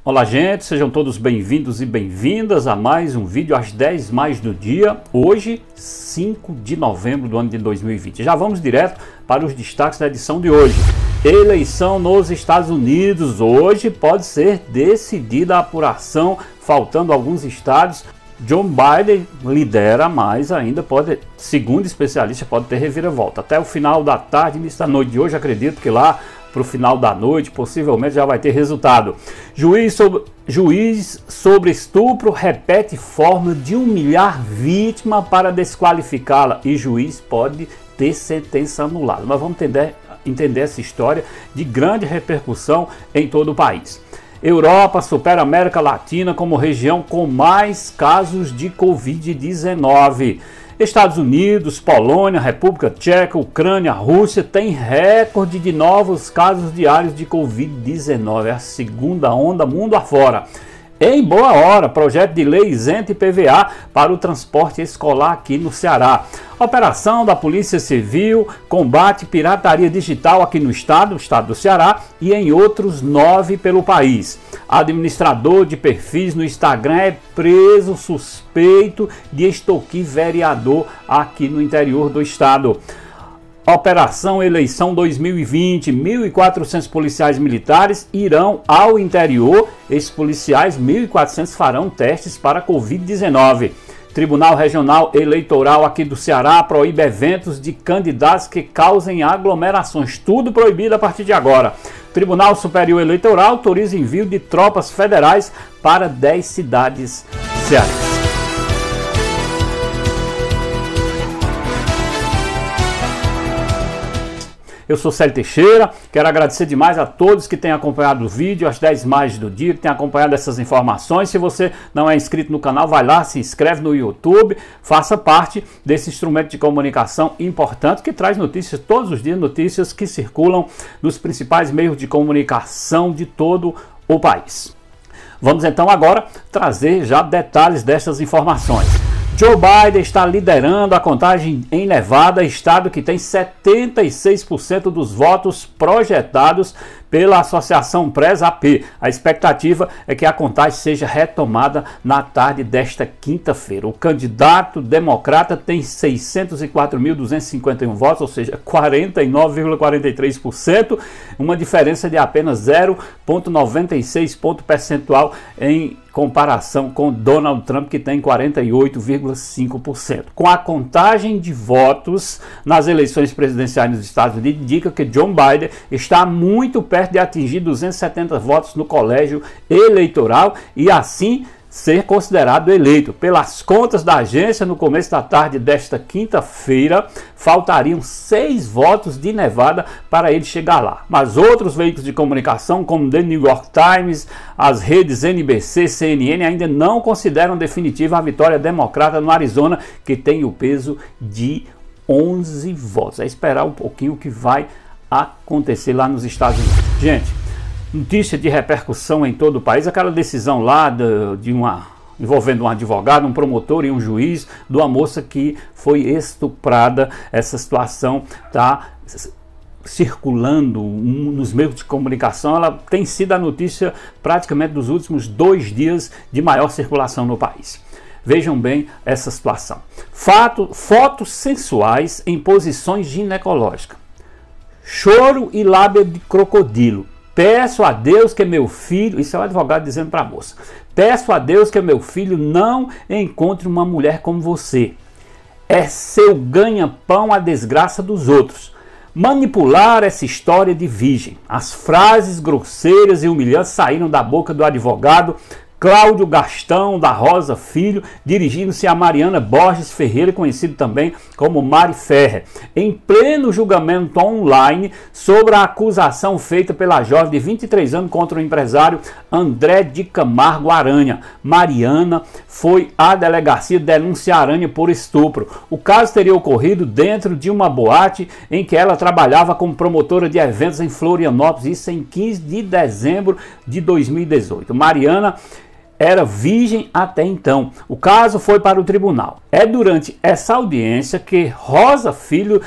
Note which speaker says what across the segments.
Speaker 1: Olá gente, sejam todos bem-vindos e bem-vindas a mais um vídeo às 10 mais do dia, hoje 5 de novembro do ano de 2020. Já vamos direto para os destaques da edição de hoje. Eleição nos Estados Unidos, hoje pode ser decidida a apuração, faltando alguns estados. Joe Biden lidera, mas ainda pode, segundo especialista, pode ter reviravolta. Até o final da tarde, início da noite de hoje, acredito que lá para o final da noite, possivelmente já vai ter resultado. Juiz sobre estupro repete forma de humilhar vítima para desqualificá-la e juiz pode ter sentença anulada. Mas vamos entender essa história de grande repercussão em todo o país. Europa supera a América Latina como região com mais casos de Covid-19. Estados Unidos, Polônia, República Tcheca, Ucrânia, Rússia têm recorde de novos casos diários de Covid-19. É a segunda onda mundo afora. Em boa hora, projeto de lei isenta IPVA para o transporte escolar aqui no Ceará. Operação da Polícia Civil combate pirataria digital aqui no estado do Ceará e em outros 9 pelo país. Administrador de perfis no Instagram é preso suspeito de extorquir vereador aqui no interior do estado. Operação Eleição 2020, 1.400 policiais militares irão ao interior. Esses policiais, 1.400, farão testes para Covid-19. Tribunal Regional Eleitoral aqui do Ceará proíbe eventos de candidatos que causem aglomerações. Tudo proibido a partir de agora. Tribunal Superior Eleitoral autoriza envio de tropas federais para 10 cidades cearenses. Eu sou Célio Teixeira, quero agradecer demais a todos que têm acompanhado o vídeo, às 10 mais do dia, que têm acompanhado essas informações. Se você não é inscrito no canal, vai lá, se inscreve no YouTube, faça parte desse instrumento de comunicação importante que traz notícias todos os dias, notícias que circulam nos principais meios de comunicação de todo o país. Vamos então agora trazer já detalhes dessas informações. Joe Biden está liderando a contagem em Nevada, estado que tem 76% dos votos projetados pela Associação Press-AP. A expectativa é que a contagem seja retomada na tarde desta quinta-feira. O candidato democrata tem 604.251 votos, ou seja, 49,43%, uma diferença de apenas 0,96 ponto percentual em comparação com Donald Trump, que tem 48,5%. Com a contagem de votos nas eleições presidenciais nos Estados Unidos, indica que Joe Biden está muito perto de atingir 270 votos no colégio eleitoral e assim ser considerado eleito. Pelas contas da agência, no começo da tarde desta quinta-feira, faltariam 6 votos de Nevada para ele chegar lá. Mas outros veículos de comunicação, como The New York Times, as redes NBC, CNN, ainda não consideram definitiva a vitória democrata no Arizona, que tem o peso de 11 votos. É esperar um pouquinho o que vai acontecer lá nos Estados Unidos. Gente, notícia de repercussão em todo o país, aquela decisão lá envolvendo um advogado, um promotor e um juiz, de uma moça que foi estuprada. Essa situação está circulando nos meios de comunicação, ela tem sido a notícia praticamente dos últimos 2 dias de maior circulação no país. Vejam bem essa situação. Fotos sensuais em posições ginecológicas. Choro e lábia de crocodilo. Peço a Deus que meu filho, isso é o advogado dizendo para a moça, peço a Deus que meu filho não encontre uma mulher como você. É seu ganha-pão a desgraça dos outros. Manipular essa história de virgem. As frases grosseiras e humilhantes saíram da boca do advogado Cláudio Gastão da Rosa Filho, dirigindo-se a Mariana Borges Ferreira, conhecido também como Mari Ferrer, em pleno julgamento online sobre a acusação feita pela jovem de 23 anos contra o empresário André de Camargo Aranha. Mariana foi à delegacia denunciar Aranha por estupro. O caso teria ocorrido dentro de uma boate em que ela trabalhava como promotora de eventos em Florianópolis, isso em 15 de dezembro de 2018. Mariana era virgem até então. O caso foi para o tribunal. É durante essa audiência que Rosa Filho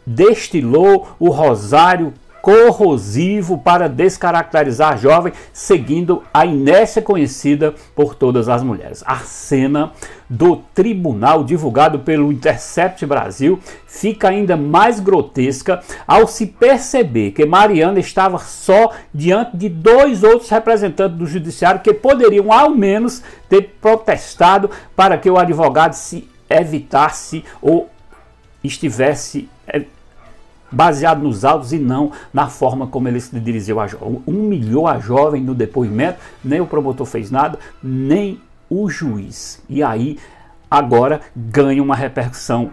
Speaker 1: destilou o rosário corrosivo para descaracterizar a jovem, seguindo a inércia conhecida por todas as mulheres. A cena do tribunal divulgado pelo Intercept Brasil fica ainda mais grotesca ao se perceber que Mariana estava só diante de 2 outros representantes do judiciário que poderiam ao menos ter protestado para que o advogado se evitasse ou estivesse baseado nos autos e não na forma como ele se dirigiu à jovem. Humilhou a jovem no depoimento, nem o promotor fez nada, nem o juiz. E aí, agora, ganha uma repercussão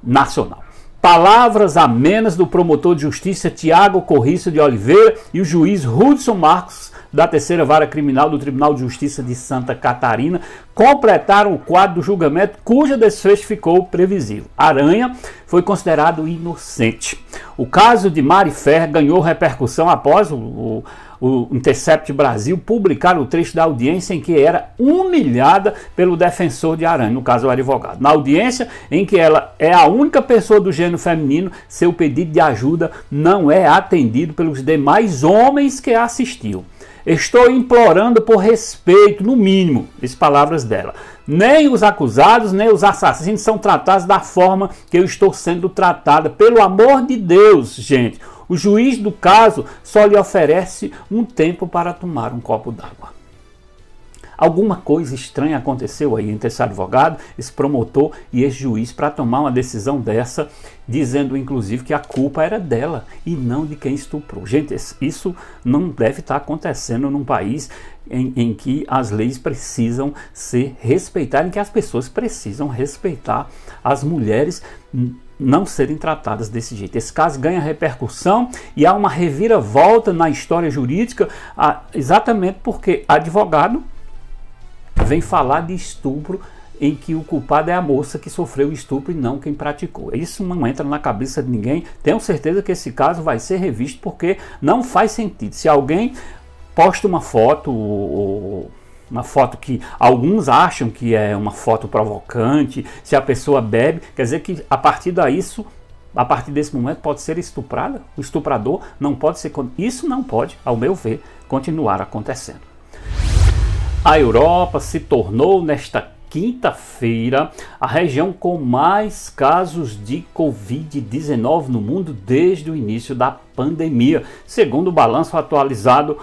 Speaker 1: nacional. Palavras amenas do promotor de justiça Tiago Corriço de Oliveira e o juiz Hudson Marcos, da terceira vara criminal do Tribunal de Justiça de Santa Catarina, completaram o quadro do julgamento cujo desfecho ficou previsível. Aranha foi considerado inocente. O caso de Mari Ferrer ganhou repercussão após o Intercept Brasil publicar o trecho da audiência em que era humilhada pelo defensor de Aranha, no caso o advogado. Na audiência em que ela é a única pessoa do gênero feminino, seu pedido de ajuda não é atendido pelos demais homens que a assistiam. Estou implorando por respeito, no mínimo, as palavras dela. Nem os acusados, nem os assassinos são tratados da forma que eu estou sendo tratada. Pelo amor de Deus, gente. O juiz do caso só lhe oferece um tempo para tomar um copo d'água. Alguma coisa estranha aconteceu aí entre esse advogado, esse promotor e esse juiz para tomar uma decisão dessa, dizendo inclusive que a culpa era dela e não de quem estuprou. Gente, isso não deve estar acontecendo num país em que as leis precisam ser respeitadas, em que as pessoas precisam respeitar as mulheres, não serem tratadas desse jeito. Esse caso ganha repercussão e há uma reviravolta na história jurídica, exatamente porque advogado vem falar de estupro em que o culpado é a moça que sofreu o estupro e não quem praticou. Isso não entra na cabeça de ninguém. Tenho certeza que esse caso vai ser revisto porque não faz sentido. Se alguém posta uma foto que alguns acham que é uma foto provocante, se a pessoa bebe, quer dizer que a partir desse momento pode ser estuprada. O estuprador não pode ser... Isso não pode, ao meu ver, continuar acontecendo. A Europa se tornou, nesta quinta-feira, a região com mais casos de Covid-19 no mundo desde o início da pandemia, segundo o balanço atualizado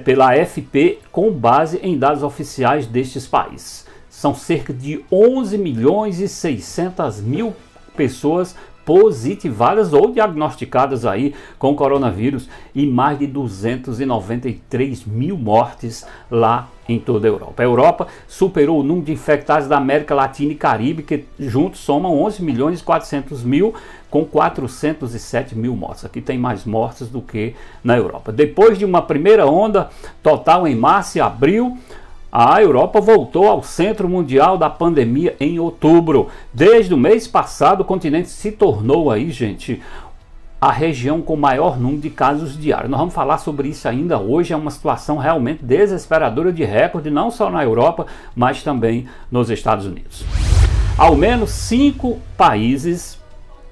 Speaker 1: pela AFP com base em dados oficiais destes países. São cerca de 11.600.000 pessoas positivadas ou diagnosticadas aí com coronavírus e mais de 293 mil mortes lá em toda a Europa. A Europa superou o número de infectados da América Latina e Caribe, que juntos somam 11.400.000 com 407 mil mortes. Aqui tem mais mortes do que na Europa. Depois de uma primeira onda total em março e abril, a Europa voltou ao centro mundial da pandemia em outubro. Desde o mês passado, o continente se tornou aí, gente, a região com maior número de casos diários. Nós vamos falar sobre isso ainda hoje. É uma situação realmente desesperadora de recorde, não só na Europa, mas também nos Estados Unidos. Ao menos 5 países,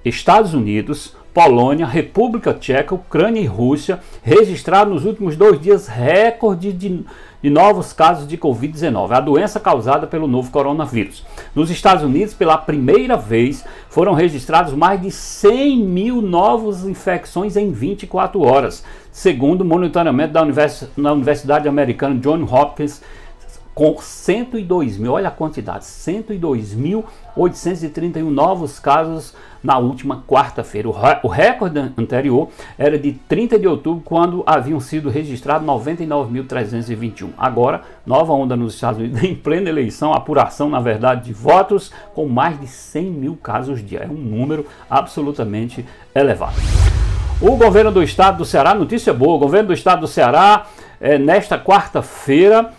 Speaker 1: Estados Unidos, Polônia, República Tcheca, Ucrânia e Rússia, registraram nos últimos 2 dias recorde de novos casos de Covid-19, a doença causada pelo novo coronavírus. Nos Estados Unidos, pela primeira vez, foram registrados mais de 100 mil novas infecções em 24 horas, segundo o monitoramento da Universidade Americana Johns Hopkins, com 102 mil, olha a quantidade, 102.831 novos casos na última quarta-feira. O recorde anterior era de 30 de outubro, quando haviam sido registrados 99.321. Agora, nova onda nos Estados Unidos, em plena eleição, apuração, na verdade, de votos, com mais de 100 mil casos dia. É um número absolutamente elevado. O governo do estado do Ceará, notícia boa, o governo do estado do Ceará, nesta quarta-feira,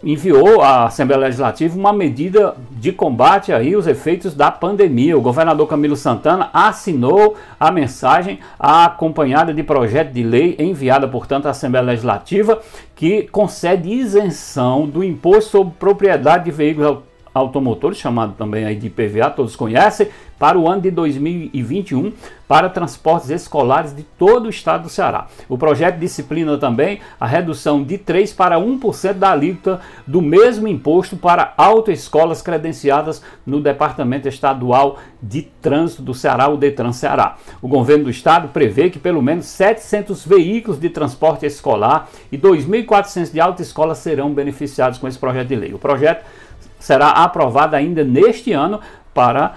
Speaker 1: enviou à Assembleia Legislativa uma medida de combate aí aos efeitos da pandemia. O governador Camilo Santana assinou a mensagem acompanhada de projeto de lei enviada, portanto, à Assembleia Legislativa, que concede isenção do imposto sobre propriedade de veículos automotores, chamado também aí de IPVA, todos conhecem, para o ano de 2021 para transportes escolares de todo o estado do Ceará. O projeto disciplina também a redução de 3% para 1% da alíquota do mesmo imposto para autoescolas credenciadas no Departamento Estadual de Trânsito do Ceará, o Detran Ceará. O governo do estado prevê que pelo menos 700 veículos de transporte escolar e 2.400 de autoescolas serão beneficiados com esse projeto de lei. O projeto será aprovado ainda neste ano para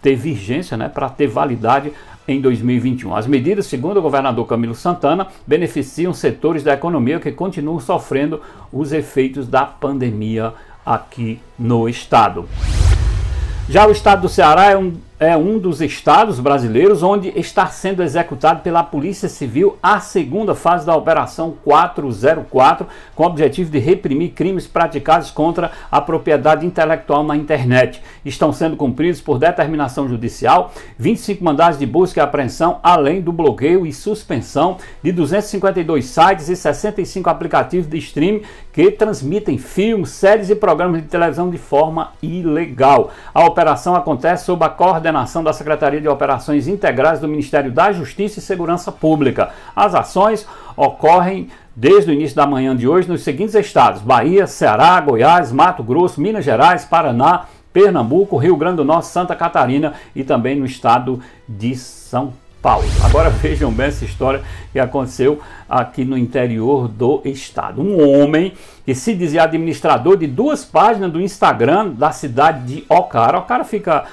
Speaker 1: ter vigência, para ter validade em 2021. As medidas, segundo o governador Camilo Santana, beneficiam setores da economia que continuam sofrendo os efeitos da pandemia aqui no estado. Já o estado do Ceará é um dos estados brasileiros onde está sendo executado pela Polícia Civil a segunda fase da Operação 404, com o objetivo de reprimir crimes praticados contra a propriedade intelectual na internet. Estão sendo cumpridos, por determinação judicial, 25 mandados de busca e apreensão, além do bloqueio e suspensão de 252 sites e 65 aplicativos de streaming que transmitem filmes, séries e programas de televisão de forma ilegal. A operação acontece sob a coordenação da Secretaria de Operações Integrais do Ministério da Justiça e Segurança Pública. As ações ocorrem desde o início da manhã de hoje nos seguintes estados: Bahia, Ceará, Goiás, Mato Grosso, Minas Gerais, Paraná, Pernambuco, Rio Grande do Norte, Santa Catarina e também no estado de São Paulo. Agora vejam bem essa história que aconteceu aqui no interior do estado. Um homem que se dizia administrador de 2 páginas do Instagram da cidade de Ocara. Ocara fica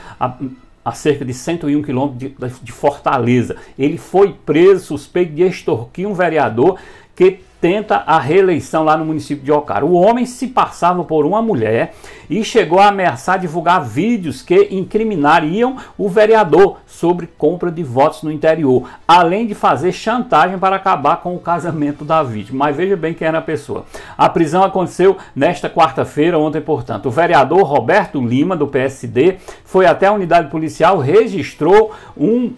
Speaker 1: a cerca de 101 quilômetros de Fortaleza. Ele foi preso suspeito de extorquir um vereador que tenta a reeleição lá no município de Ocara. O homem se passava por uma mulher e chegou a ameaçar divulgar vídeos que incriminariam o vereador sobre compra de votos no interior, além de fazer chantagem para acabar com o casamento da vítima. Mas veja bem quem era a pessoa. A prisão aconteceu nesta quarta-feira, ontem, portanto. O vereador Roberto Lima, do PSD, foi até a unidade policial, registrou um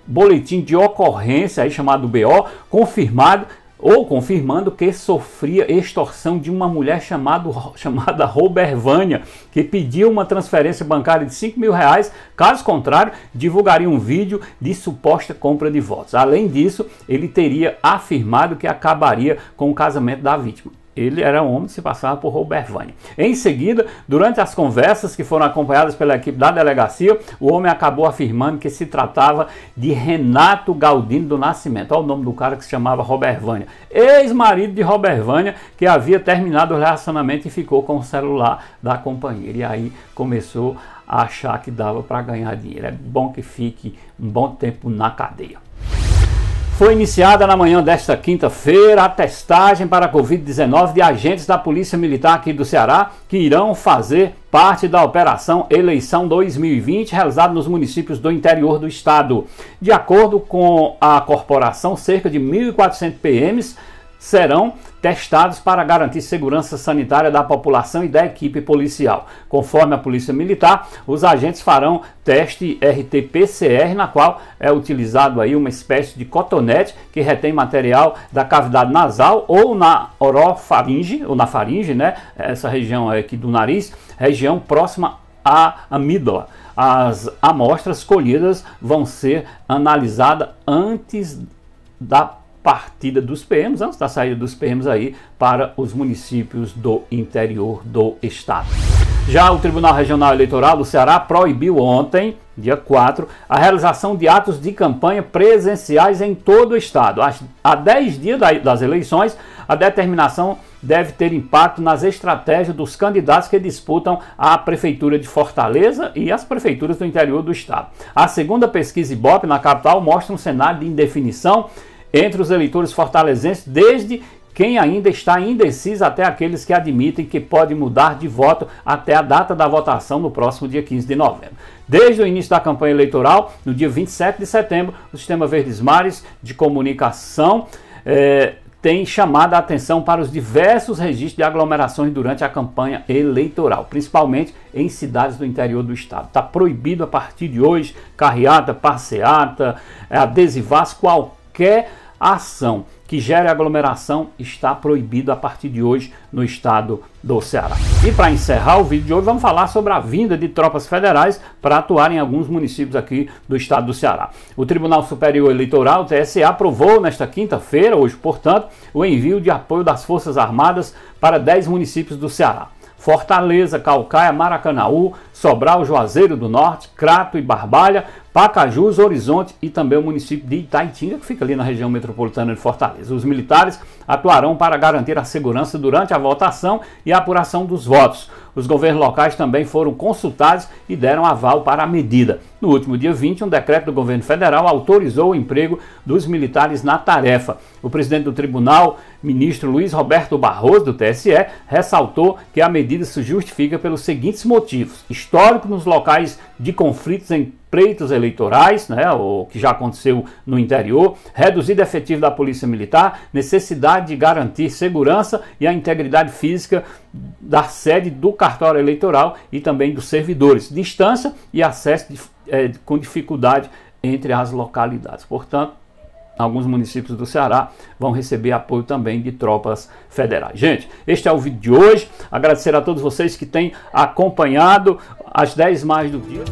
Speaker 1: boletim de ocorrência aí, chamado BO, confirmando que sofria extorsão de uma mulher chamada Robervânia, que pediu uma transferência bancária de R$5.000, caso contrário, divulgaria um vídeo de suposta compra de votos. Além disso, ele teria afirmado que acabaria com o casamento da vítima. Ele era homem, se passava por Robervânia. Em seguida, durante as conversas que foram acompanhadas pela equipe da delegacia, o homem acabou afirmando que se tratava de Renato Galdino do Nascimento. Olha o nome do cara que se chamava Robervânia. Ex-marido de Robervânia, que havia terminado o relacionamento e ficou com o celular da companheira. E aí começou a achar que dava para ganhar dinheiro. É bom que fique um bom tempo na cadeia. Foi iniciada na manhã desta quinta-feira a testagem para a Covid-19 de agentes da Polícia Militar aqui do Ceará que irão fazer parte da Operação Eleição 2020 realizada nos municípios do interior do estado. De acordo com a corporação, cerca de 1.400 PMs serão testados para garantir segurança sanitária da população e da equipe policial. Conforme a Polícia Militar, os agentes farão teste RT-PCR, na qual é utilizado aí uma espécie de cotonete que retém material da cavidade nasal ou na orofaringe, ou na faringe, essa região aqui do nariz, região próxima à amígdala. As amostras colhidas vão ser analisadas antes da partida dos PMs, antes da saída dos PMs aí para os municípios do interior do estado. Já o Tribunal Regional Eleitoral do Ceará proibiu ontem, dia 4, a realização de atos de campanha presenciais em todo o estado. Há 10 dias das eleições, a determinação deve ter impacto nas estratégias dos candidatos que disputam a Prefeitura de Fortaleza e as prefeituras do interior do estado. A segunda pesquisa Ibope na capital mostra um cenário de indefinição entre os eleitores fortalezenses, desde quem ainda está indeciso até aqueles que admitem que pode mudar de voto até a data da votação no próximo dia 15 de novembro. Desde o início da campanha eleitoral, no dia 27 de setembro, o Sistema Verdes Mares de Comunicação tem chamado a atenção para os diversos registros de aglomerações durante a campanha eleitoral, principalmente em cidades do interior do estado. Está proibido a partir de hoje carreata, passeata, adesivaço, qualquer ação que gere aglomeração está proibido a partir de hoje no estado do Ceará. E para encerrar o vídeo de hoje, vamos falar sobre a vinda de tropas federais para atuar em alguns municípios aqui do estado do Ceará. O Tribunal Superior Eleitoral, o TSE, aprovou nesta quinta-feira, hoje portanto, o envio de apoio das Forças Armadas para 10 municípios do Ceará: Fortaleza, Caucaia, Maracanaú, Sobral, Juazeiro do Norte, Crato e Barbalha, Pacajus, Horizonte e também o município de Itaitinga, que fica ali na região metropolitana de Fortaleza. Os militares atuarão para garantir a segurança durante a votação e a apuração dos votos. Os governos locais também foram consultados e deram aval para a medida. No último dia 20, um decreto do governo federal autorizou o emprego dos militares na tarefa. O presidente do tribunal, ministro Luiz Roberto Barroso, do TSE, ressaltou que a medida se justifica pelos seguintes motivos: histórico nos locais de conflitos em pleitos eleitorais, o que já aconteceu no interior, reduzido efetivo da Polícia Militar, necessidade de garantir segurança e a integridade física da sede do cartório eleitoral e também dos servidores, distância e acesso com dificuldade entre as localidades. Portanto, alguns municípios do Ceará vão receber apoio também de tropas federais. Gente, este é o vídeo de hoje. Agradecer a todos vocês que têm acompanhado as 10 mais do dia.